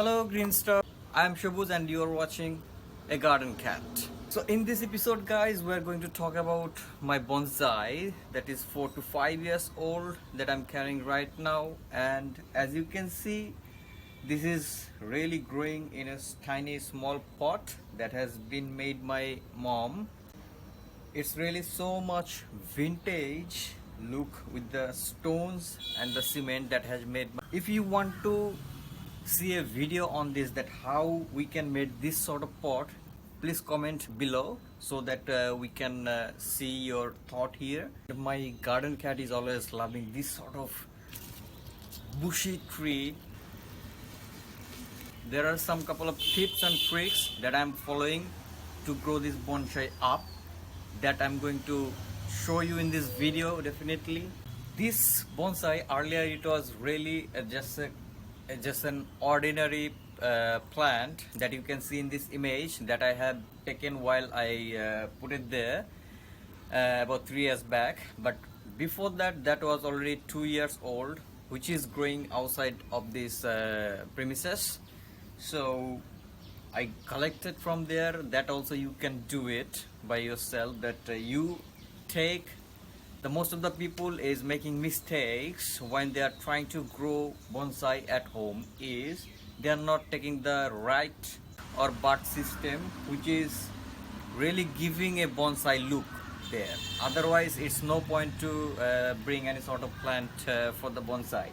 Hello Green Star, I am Shabuz and you are watching A Garden Cat. So in this episode guys, we are going to talk about my bonsai that is 4 to 5 years old that I'm carrying right now, and as you can see, this is really growing in a tiny small pot that has been made by mom. It's really so much vintage look with the stones and the cement that has made. If you want to see a video on this, that how we can make this sort of pot, please comment below so that we can see your thought here. My garden cat is always loving this sort of bushy tree. There are some couple of tips and tricks that I'm following to grow this bonsai up, that I'm going to show you in this video definitely. This bonsai earlier, it was really just an ordinary plant that you can see in this image that I have taken while I put it there about 3 years back. But before that, that was already 2 years old, which is growing outside of this premises. So I collected from there. That also you can do it by yourself, that you take the most of the people is making mistakes when they are trying to grow bonsai at home, is they are not taking the right or bud system which is really giving a bonsai look there. Otherwise it's no point to bring any sort of plant for the bonsai.